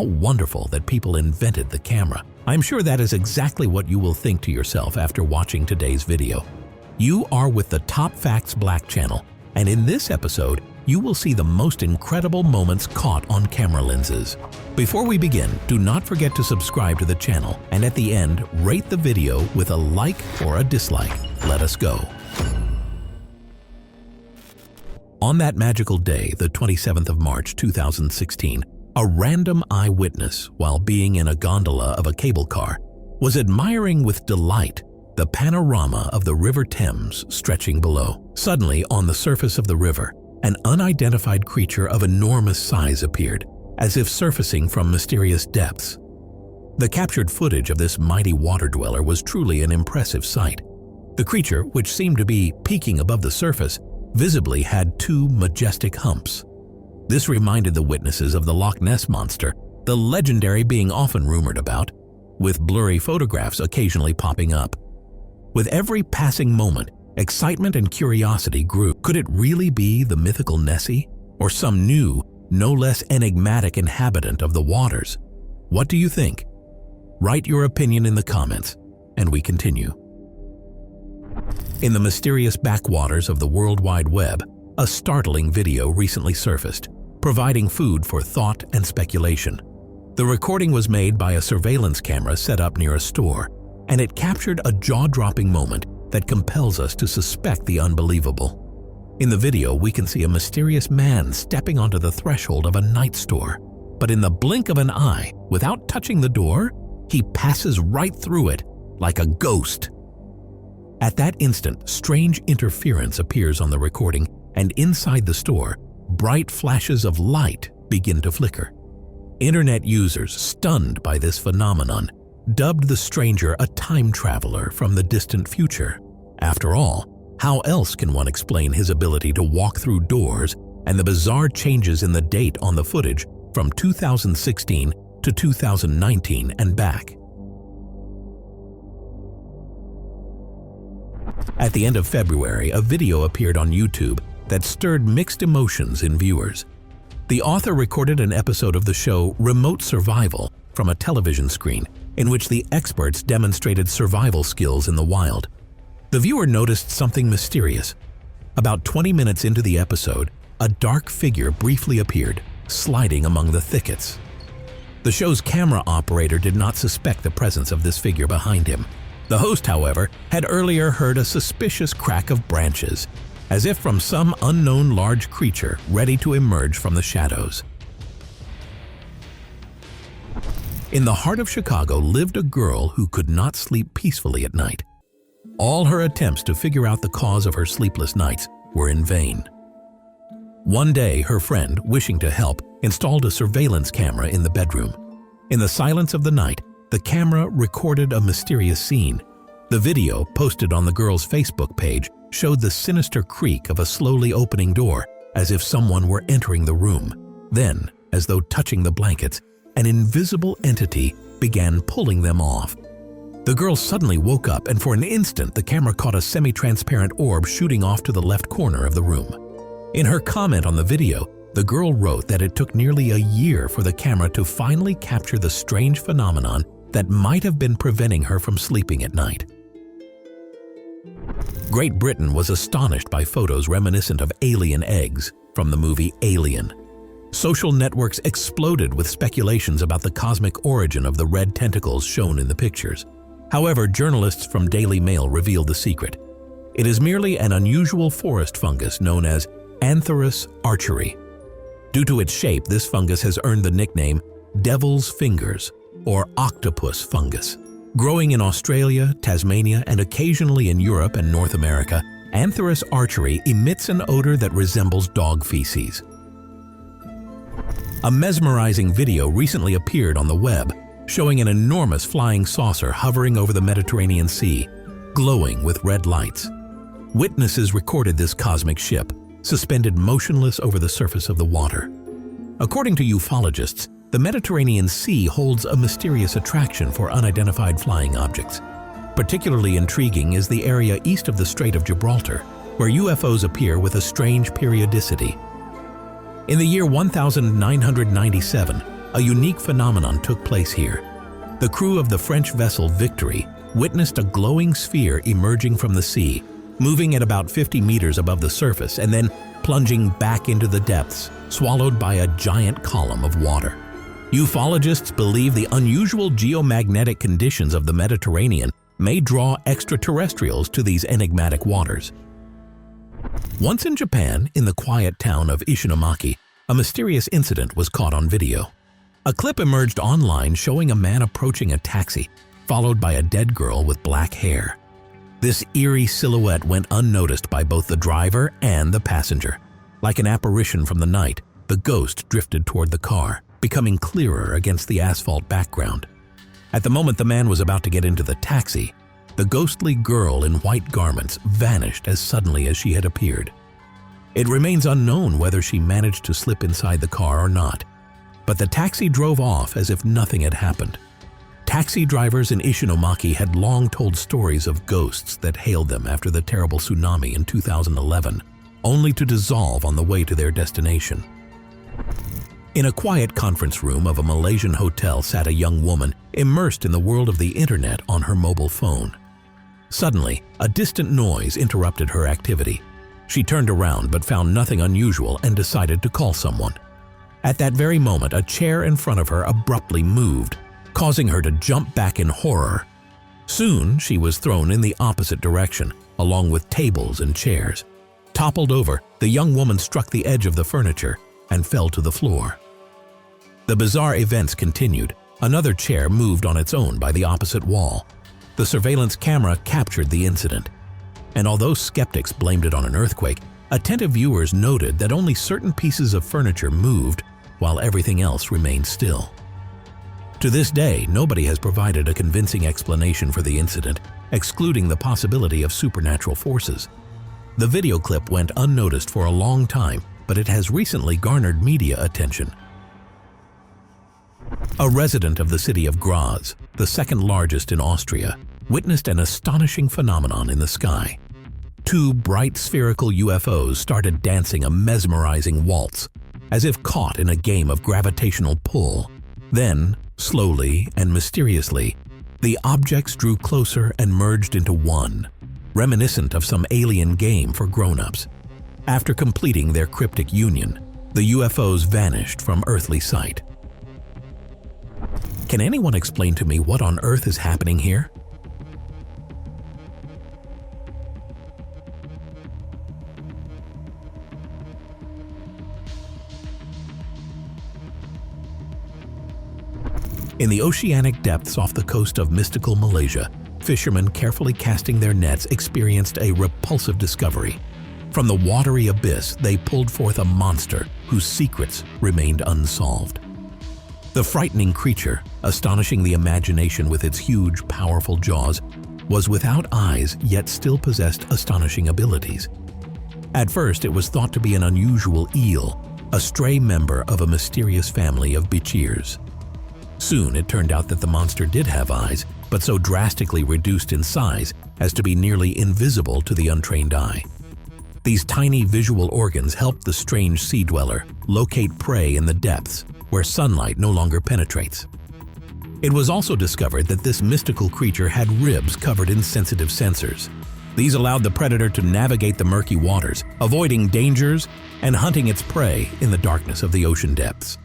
How wonderful that people invented the camera. I'm sure that is exactly what you will think to yourself after watching today's video. You are with the Top Facts Black channel, and in this episode, you will see the most incredible moments caught on camera lenses. Before we begin, do not forget to subscribe to the channel, and at the end, rate the video with a like or a dislike. Let us go. On that magical day, the 27th of March 2016, a random eyewitness, while being in a gondola of a cable car, was admiring with delight the panorama of the River Thames stretching below. Suddenly, on the surface of the river, an unidentified creature of enormous size appeared, as if surfacing from mysterious depths. The captured footage of this mighty water dweller was truly an impressive sight. The creature, which seemed to be peeking above the surface, visibly had two majestic humps. This reminded the witnesses of the Loch Ness Monster, the legendary being often rumored about, with blurry photographs occasionally popping up. With every passing moment, excitement and curiosity grew. Could it really be the mythical Nessie, or some new, no less enigmatic inhabitant of the waters? What do you think? Write your opinion in the comments, and we continue. In the mysterious backwaters of the World Wide Web, a startling video recently surfaced, providing food for thought and speculation. The recording was made by a surveillance camera set up near a store, and it captured a jaw-dropping moment that compels us to suspect the unbelievable. In the video, we can see a mysterious man stepping onto the threshold of a night store, but in the blink of an eye, without touching the door, he passes right through it like a ghost. At that instant, strange interference appears on the recording, and inside the store, bright flashes of light begin to flicker. Internet users, stunned by this phenomenon, dubbed the stranger a time traveler from the distant future. After all, how else can one explain his ability to walk through doors and the bizarre changes in the date on the footage from 2016 to 2019 and back? At the end of February, a video appeared on YouTube that stirred mixed emotions in viewers. The author recorded an episode of the show Remote Survival from a television screen, in which the experts demonstrated survival skills in the wild. The viewer noticed something mysterious. About 20 minutes into the episode, a dark figure briefly appeared, sliding among the thickets. The show's camera operator did not suspect the presence of this figure behind him. The host, however, had earlier heard a suspicious crack of branches, as if from some unknown large creature ready to emerge from the shadows. In the heart of Chicago lived a girl who could not sleep peacefully at night. All her attempts to figure out the cause of her sleepless nights were in vain. One day, her friend, wishing to help, installed a surveillance camera in the bedroom. In the silence of the night, the camera recorded a mysterious scene. The video, posted on the girl's Facebook page, showed the sinister creak of a slowly opening door, as if someone were entering the room. Then, as though touching the blankets, an invisible entity began pulling them off. The girl suddenly woke up, and for an instant the camera caught a semi-transparent orb shooting off to the left corner of the room. In her comment on the video, the girl wrote that it took nearly a year for the camera to finally capture the strange phenomenon that might have been preventing her from sleeping at night. Great Britain was astonished by photos reminiscent of alien eggs from the movie Alien. Social networks exploded with speculations about the cosmic origin of the red tentacles shown in the pictures. However, journalists from Daily Mail revealed the secret. It is merely an unusual forest fungus known as Antherus archery. Due to its shape, this fungus has earned the nickname Devil's Fingers or octopus fungus. Growing in Australia, Tasmania, and occasionally in Europe and North America, Antherus archery emits an odor that resembles dog feces. A mesmerizing video recently appeared on the web, showing an enormous flying saucer hovering over the Mediterranean Sea, glowing with red lights. Witnesses recorded this cosmic ship, suspended motionless over the surface of the water. According to ufologists, the Mediterranean Sea holds a mysterious attraction for unidentified flying objects. Particularly intriguing is the area east of the Strait of Gibraltar, where UFOs appear with a strange periodicity. In the year 1997, a unique phenomenon took place here. The crew of the French vessel Victory witnessed a glowing sphere emerging from the sea, moving at about 50 meters above the surface and then plunging back into the depths, swallowed by a giant column of water. Ufologists believe the unusual geomagnetic conditions of the Mediterranean may draw extraterrestrials to these enigmatic waters. Once in Japan, in the quiet town of Ishinomaki, a mysterious incident was caught on video. A clip emerged online showing a man approaching a taxi, followed by a dead girl with black hair. This eerie silhouette went unnoticed by both the driver and the passenger. Like an apparition from the night, the ghost drifted toward the car, becoming clearer against the asphalt background. At the moment the man was about to get into the taxi, the ghostly girl in white garments vanished as suddenly as she had appeared. It remains unknown whether she managed to slip inside the car or not, but the taxi drove off as if nothing had happened. Taxi drivers in Ishinomaki had long told stories of ghosts that hailed them after the terrible tsunami in 2011, only to dissolve on the way to their destination. In a quiet conference room of a Malaysian hotel sat a young woman immersed in the world of the internet on her mobile phone. Suddenly, a distant noise interrupted her activity. She turned around but found nothing unusual and decided to call someone. At that very moment, a chair in front of her abruptly moved, causing her to jump back in horror. Soon, she was thrown in the opposite direction, along with tables and chairs. Toppled over, the young woman struck the edge of the furniture and fell to the floor. The bizarre events continued. Another chair moved on its own by the opposite wall. The surveillance camera captured the incident. And although skeptics blamed it on an earthquake, attentive viewers noted that only certain pieces of furniture moved while everything else remained still. To this day, nobody has provided a convincing explanation for the incident, excluding the possibility of supernatural forces. The video clip went unnoticed for a long time, but it has recently garnered media attention. A resident of the city of Graz, the second largest in Austria, witnessed an astonishing phenomenon in the sky. Two bright spherical UFOs started dancing a mesmerizing waltz, as if caught in a game of gravitational pull. Then, slowly and mysteriously, the objects drew closer and merged into one, reminiscent of some alien game for grown-ups. After completing their cryptic union, the UFOs vanished from earthly sight. Can anyone explain to me what on earth is happening here? In the oceanic depths off the coast of mystical Malaysia, fishermen carefully casting their nets experienced a repulsive discovery. From the watery abyss, they pulled forth a monster whose secrets remained unsolved. The frightening creature, astonishing the imagination with its huge, powerful jaws, was without eyes yet still possessed astonishing abilities. At first, it was thought to be an unusual eel, a stray member of a mysterious family of bichirs. Soon, it turned out that the monster did have eyes, but so drastically reduced in size as to be nearly invisible to the untrained eye. These tiny visual organs helped the strange sea dweller locate prey in the depths, where sunlight no longer penetrates. It was also discovered that this mystical creature had ribs covered in sensitive sensors. These allowed the predator to navigate the murky waters, avoiding dangers and hunting its prey in the darkness of the ocean depths.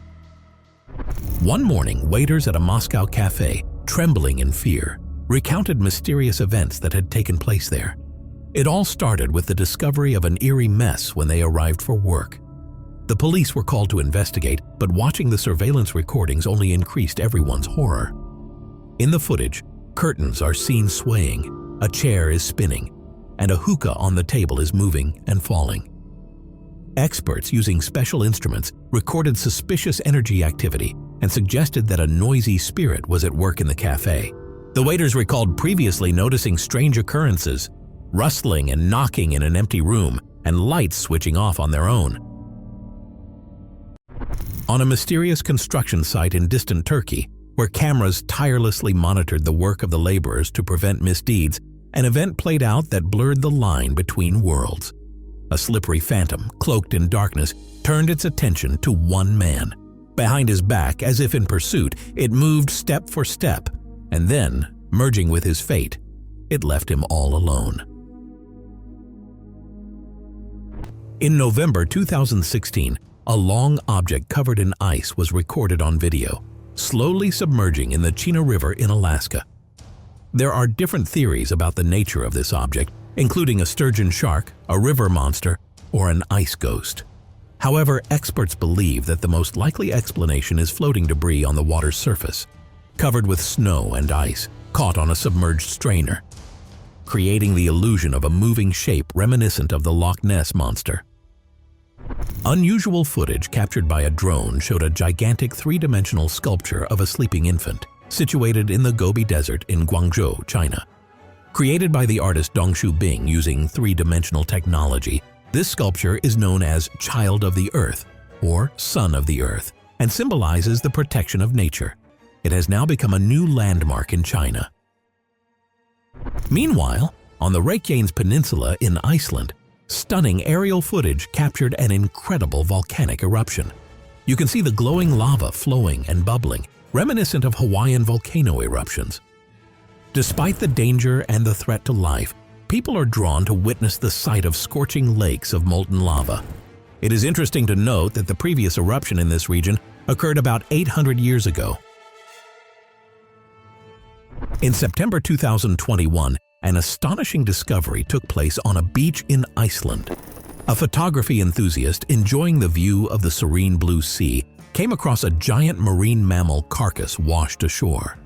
One morning, waiters at a Moscow cafe, trembling in fear, recounted mysterious events that had taken place there. It all started with the discovery of an eerie mess when they arrived for work. The police were called to investigate, but watching the surveillance recordings only increased everyone's horror. In the footage, curtains are seen swaying, a chair is spinning, and a hookah on the table is moving and falling. Experts using special instruments recorded suspicious energy activity and suggested that a noisy spirit was at work in the cafe. The waiters recalled previously noticing strange occurrences, rustling and knocking in an empty room, and lights switching off on their own. On a mysterious construction site in distant Turkey, where cameras tirelessly monitored the work of the laborers to prevent misdeeds, an event played out that blurred the line between worlds. A slippery phantom, cloaked in darkness, turned its attention to one man. Behind his back, as if in pursuit, it moved step for step, and then, merging with his fate, it left him all alone. In November 2016, a long object covered in ice was recorded on video, slowly submerging in the Chena River in Alaska. There are different theories about the nature of this object, including a sturgeon shark, a river monster, or an ice ghost. However, experts believe that the most likely explanation is floating debris on the water's surface, covered with snow and ice, caught on a submerged strainer, creating the illusion of a moving shape reminiscent of the Loch Ness Monster. Unusual footage captured by a drone showed a gigantic three-dimensional sculpture of a sleeping infant, situated in the Gobi Desert in Guangzhou, China. Created by the artist Dongshu Bing using three-dimensional technology, this sculpture is known as Child of the Earth, or Son of the Earth, and symbolizes the protection of nature. It has now become a new landmark in China. Meanwhile, on the Reykjanes Peninsula in Iceland, stunning aerial footage captured an incredible volcanic eruption. You can see the glowing lava flowing and bubbling, reminiscent of Hawaiian volcano eruptions. Despite the danger and the threat to life, people are drawn to witness the sight of scorching lakes of molten lava. It is interesting to note that the previous eruption in this region occurred about 800 years ago. In September 2021, an astonishing discovery took place on a beach in Iceland. A photography enthusiast enjoying the view of the serene blue sea came across a giant marine mammal carcass washed ashore.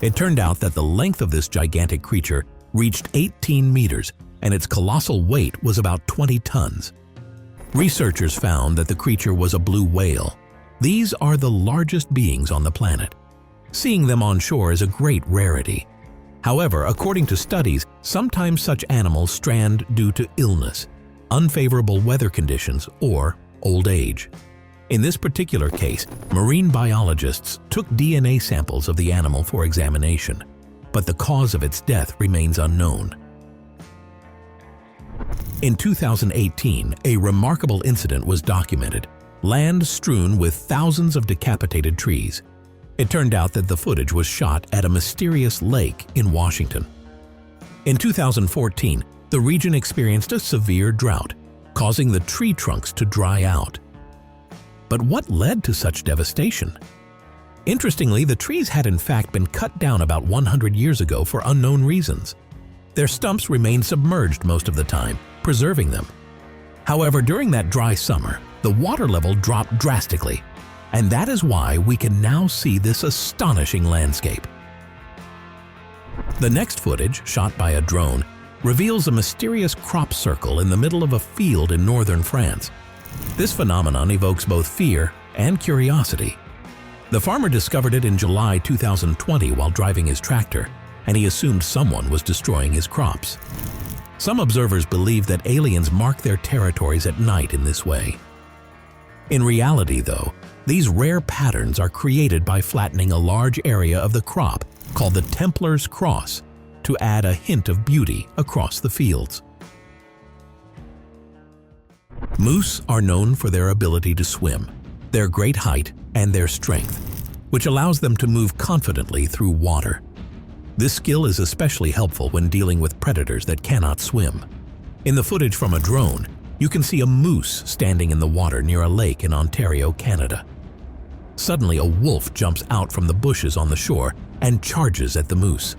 It turned out that the length of this gigantic creature reached 18 meters, and its colossal weight was about 20 tons. Researchers found that the creature was a blue whale. These are the largest beings on the planet. Seeing them on shore is a great rarity. However, according to studies, sometimes such animals strand due to illness, unfavorable weather conditions, or old age. In this particular case, marine biologists took DNA samples of the animal for examination, but the cause of its death remains unknown. In 2018, a remarkable incident was documented, land strewn with thousands of decapitated trees. It turned out that the footage was shot at a mysterious lake in Washington. In 2014, the region experienced a severe drought, causing the tree trunks to dry out. But what led to such devastation? Interestingly, the trees had in fact been cut down about 100 years ago for unknown reasons. Their stumps remained submerged most of the time, preserving them. However, during that dry summer, the water level dropped drastically, and that is why we can now see this astonishing landscape. The next footage, shot by a drone, reveals a mysterious crop circle in the middle of a field in northern France. This phenomenon evokes both fear and curiosity. The farmer discovered it in July 2020 while driving his tractor, and he assumed someone was destroying his crops. Some observers believe that aliens mark their territories at night in this way. In reality, though, these rare patterns are created by flattening a large area of the crop, called the Templar's Cross, to add a hint of beauty across the fields. Moose are known for their ability to swim, their great height, and their strength, which allows them to move confidently through water. This skill is especially helpful when dealing with predators that cannot swim. In the footage from a drone, you can see a moose standing in the water near a lake in Ontario, Canada. Suddenly, a wolf jumps out from the bushes on the shore and charges at the moose.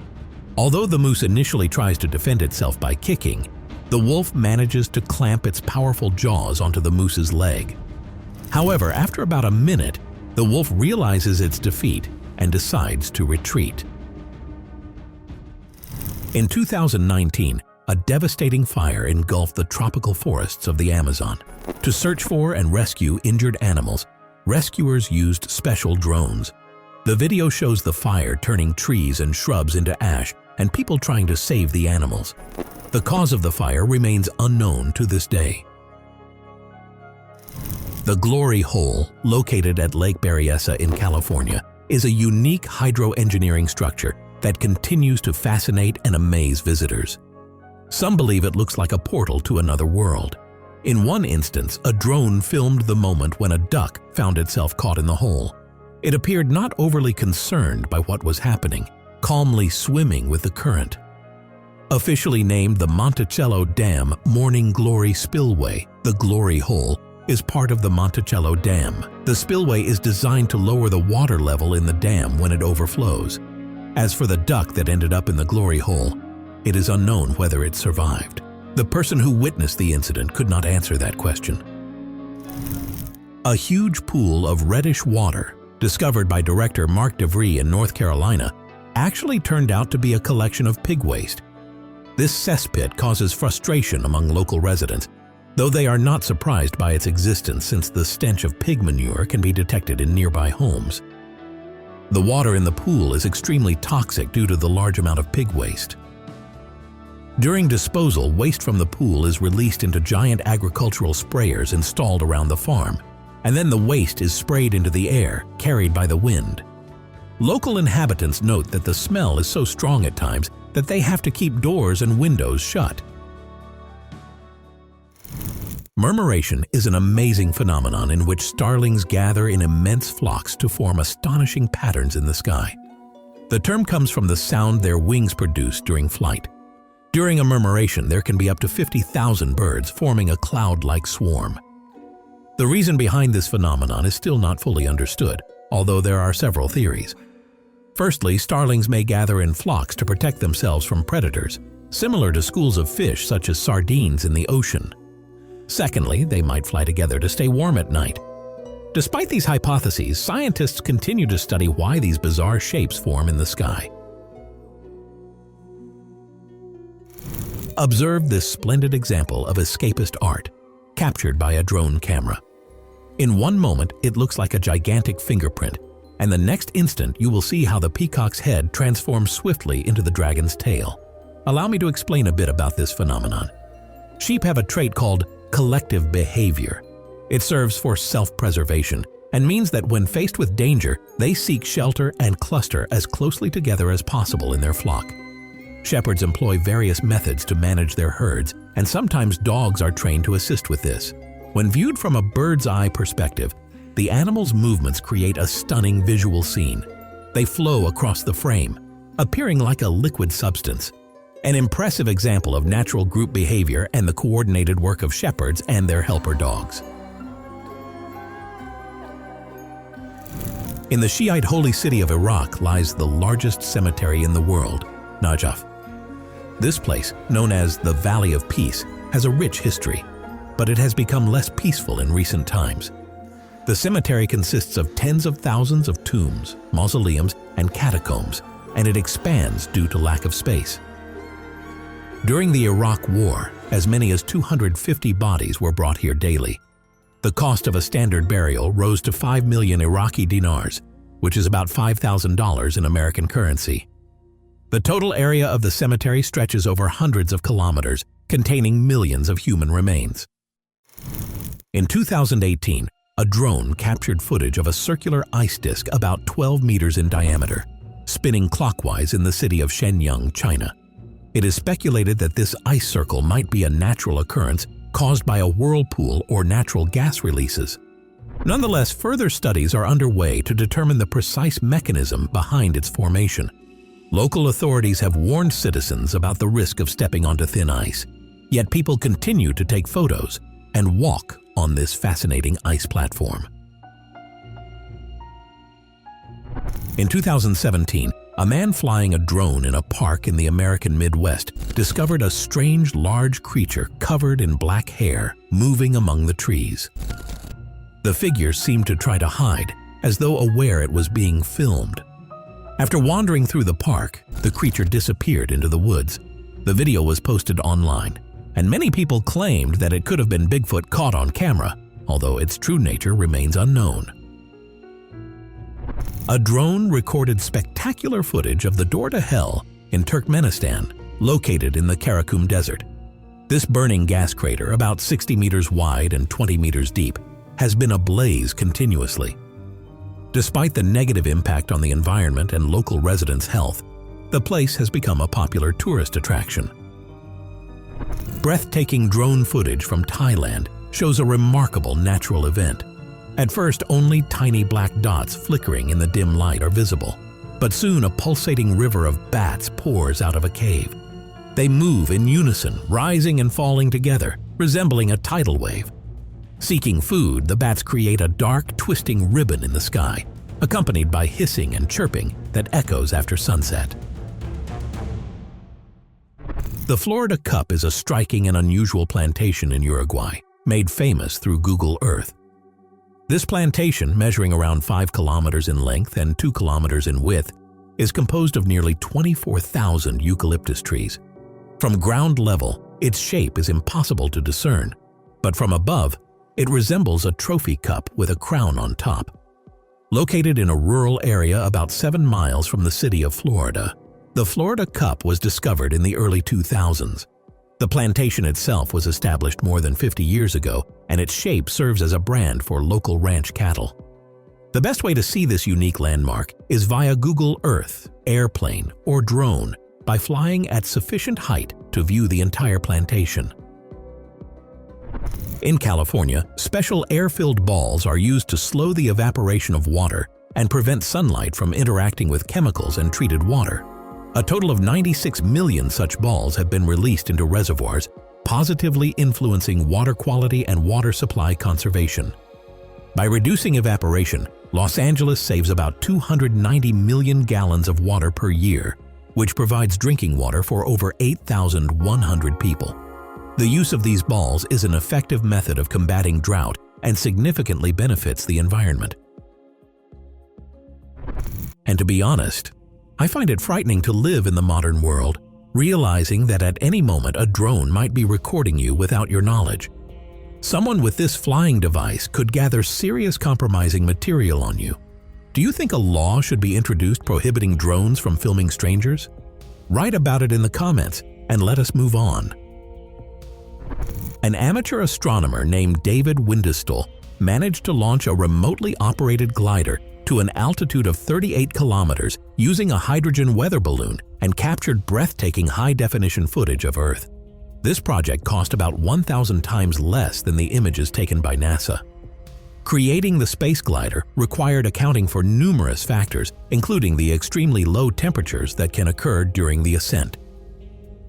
Although the moose initially tries to defend itself by kicking, the wolf manages to clamp its powerful jaws onto the moose's leg. However, after about a minute, the wolf realizes its defeat and decides to retreat. In 2019, a devastating fire engulfed the tropical forests of the Amazon. To search for and rescue injured animals, rescuers used special drones. The video shows the fire turning trees and shrubs into ash and people trying to save the animals. The cause of the fire remains unknown to this day. The Glory Hole, located at Lake Berryessa in California, is a unique hydroengineering structure that continues to fascinate and amaze visitors. Some believe it looks like a portal to another world. In one instance, a drone filmed the moment when a duck found itself caught in the hole. It appeared not overly concerned by what was happening, calmly swimming with the current. Officially named the Monticello Dam Morning Glory Spillway, the Glory Hole is part of the Monticello Dam. The spillway is designed to lower the water level in the dam when it overflows. As for the duck that ended up in the Glory Hole, it is unknown whether it survived. The person who witnessed the incident could not answer that question. A huge pool of reddish water, discovered by director Mark DeVries in North Carolina, actually turned out to be a collection of pig waste. This cesspit causes frustration among local residents, though they are not surprised by its existence since the stench of pig manure can be detected in nearby homes. The water in the pool is extremely toxic due to the large amount of pig waste. During disposal, waste from the pool is released into giant agricultural sprayers installed around the farm, and then the waste is sprayed into the air, carried by the wind. Local inhabitants note that the smell is so strong at times that they have to keep doors and windows shut. Murmuration is an amazing phenomenon in which starlings gather in immense flocks to form astonishing patterns in the sky. The term comes from the sound their wings produce during flight. During a murmuration, there can be up to 50,000 birds forming a cloud-like swarm. The reason behind this phenomenon is still not fully understood, although there are several theories. Firstly, starlings may gather in flocks to protect themselves from predators, similar to schools of fish such as sardines in the ocean. Secondly, they might fly together to stay warm at night. Despite these hypotheses, scientists continue to study why these bizarre shapes form in the sky. Observe this splendid example of escapist art, captured by a drone camera. In one moment, it looks like a gigantic fingerprint, and the next instant you will see how the peacock's head transforms swiftly into the dragon's tail. Allow me to explain a bit about this phenomenon. Sheep have a trait called collective behavior. It serves for self-preservation and means that when faced with danger, they seek shelter and cluster as closely together as possible in their flock. Shepherds employ various methods to manage their herds, and sometimes dogs are trained to assist with this. When viewed from a bird's eye perspective, the animal's movements create a stunning visual scene. They flow across the frame, appearing like a liquid substance. An impressive example of natural group behavior and the coordinated work of shepherds and their helper dogs. In the Shiite holy city of Iraq lies the largest cemetery in the world, Najaf. This place, known as the Valley of Peace, has a rich history, but it has become less peaceful in recent times. The cemetery consists of tens of thousands of tombs, mausoleums, and catacombs, and it expands due to lack of space. During the Iraq War, as many as 250 bodies were brought here daily. The cost of a standard burial rose to 5 million Iraqi dinars, which is about $5,000 in American currency. The total area of the cemetery stretches over hundreds of kilometers, containing millions of human remains. In 2018, a drone captured footage of a circular ice disk about 12 meters in diameter, spinning clockwise in the city of Shenyang, China. It is speculated that this ice circle might be a natural occurrence caused by a whirlpool or natural gas releases. Nonetheless, further studies are underway to determine the precise mechanism behind its formation. Local authorities have warned citizens about the risk of stepping onto thin ice, yet people continue to take photos and walk on this fascinating ice platform. In 2017, a man flying a drone in a park in the American Midwest discovered a strange large creature covered in black hair moving among the trees. The figure seemed to try to hide, as though aware it was being filmed. After wandering through the park, the creature disappeared into the woods. The video was posted online, and many people claimed that it could have been Bigfoot caught on camera, although its true nature remains unknown. A drone recorded spectacular footage of the door to hell in Turkmenistan, located in the Karakum Desert. This burning gas crater, about 60 meters wide and 20 meters deep, has been ablaze continuously. Despite the negative impact on the environment and local residents' health, the place has become a popular tourist attraction. Breathtaking drone footage from Thailand shows a remarkable natural event. At first, only tiny black dots flickering in the dim light are visible, but soon a pulsating river of bats pours out of a cave. They move in unison, rising and falling together, resembling a tidal wave. Seeking food, the bats create a dark, twisting ribbon in the sky, accompanied by hissing and chirping that echoes after sunset. The Florida cup is a striking and unusual plantation in Uruguay, made famous through Google Earth. This plantation, measuring around 5 kilometers in length and 2 kilometers in width, is composed of nearly 24,000 eucalyptus trees. From ground level, its shape is impossible to discern, but from above, it resembles a trophy cup with a crown on top. Located in a rural area about 7 miles from the city of Florida, the Florida cup was discovered in the early 2000s. The plantation itself was established more than 50 years ago, and its shape serves as a brand for local ranch cattle. The best way to see this unique landmark is via Google Earth, airplane, or drone by flying at sufficient height to view the entire plantation. In California, special air-filled balls are used to slow the evaporation of water and prevent sunlight from interacting with chemicals and treated water. A total of 96 million such balls have been released into reservoirs, positively influencing water quality and water supply conservation. By reducing evaporation, Los Angeles saves about 290 million gallons of water per year, which provides drinking water for over 8,100 people. The use of these balls is an effective method of combating drought and significantly benefits the environment. And to be honest, I find it frightening to live in the modern world, realizing that at any moment a drone might be recording you without your knowledge. Someone with this flying device could gather serious compromising material on you. Do you think a law should be introduced prohibiting drones from filming strangers? Write about it in the comments and let us move on. An amateur astronomer named David Windestell managed to launch a remotely operated glider to an altitude of 38 kilometers using a hydrogen weather balloon and captured breathtaking high-definition footage of Earth. This project cost about 1,000 times less than the images taken by NASA. Creating the space glider required accounting for numerous factors, including the extremely low temperatures that can occur during the ascent.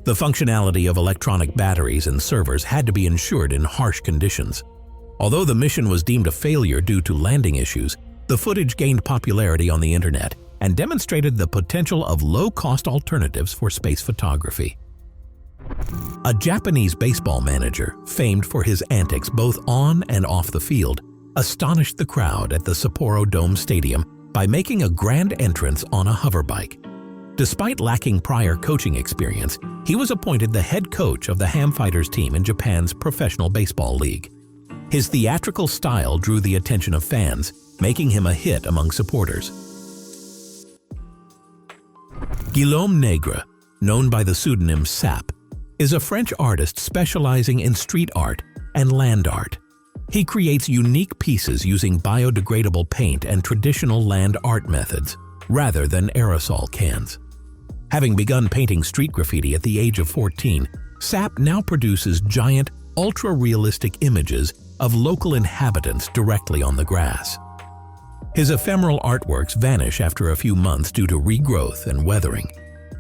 The functionality of electronic batteries and servers had to be ensured in harsh conditions. Although the mission was deemed a failure due to landing issues, the footage gained popularity on the internet and demonstrated the potential of low-cost alternatives for space photography. A Japanese baseball manager, famed for his antics both on and off the field, astonished the crowd at the Sapporo Dome Stadium by making a grand entrance on a hoverbike. Despite lacking prior coaching experience, he was appointed the head coach of the Ham Fighters team in Japan's professional baseball league. His theatrical style drew the attention of fans, making him a hit among supporters. Guillaume Negre, known by the pseudonym Sap, is a French artist specializing in street art and land art. He creates unique pieces using biodegradable paint and traditional land art methods, rather than aerosol cans. Having begun painting street graffiti at the age of 14, Sap now produces giant, ultra-realistic images of local inhabitants directly on the grass. His ephemeral artworks vanish after a few months due to regrowth and weathering.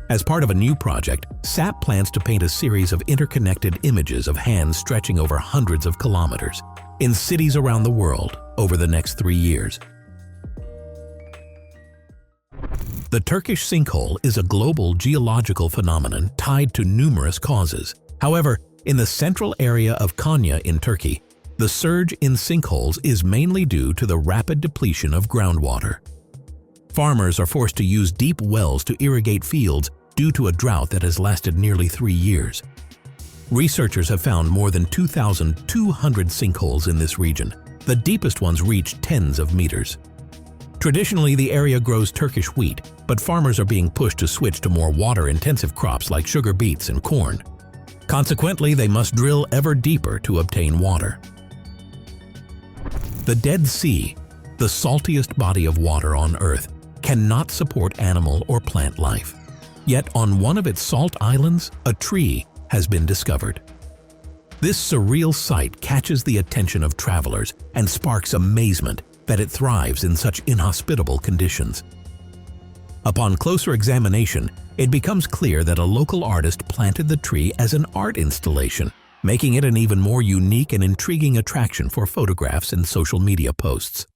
As part of a new project, Sap plans to paint a series of interconnected images of hands stretching over hundreds of kilometers in cities around the world over the next 3 years. The Turkish sinkhole is a global geological phenomenon tied to numerous causes. However, in the central area of Konya in Turkey, the surge in sinkholes is mainly due to the rapid depletion of groundwater. Farmers are forced to use deep wells to irrigate fields due to a drought that has lasted nearly 3 years. Researchers have found more than 2,200 sinkholes in this region. The deepest ones reach tens of meters. Traditionally, the area grows Turkish wheat, but farmers are being pushed to switch to more water-intensive crops like sugar beets and corn. Consequently, they must drill ever deeper to obtain water. The Dead Sea, the saltiest body of water on Earth, cannot support animal or plant life. Yet on one of its salt islands, a tree has been discovered. This surreal sight catches the attention of travelers and sparks amazement that it thrives in such inhospitable conditions. Upon closer examination, it becomes clear that a local artist planted the tree as an art installation, making it an even more unique and intriguing attraction for photographs and social media posts.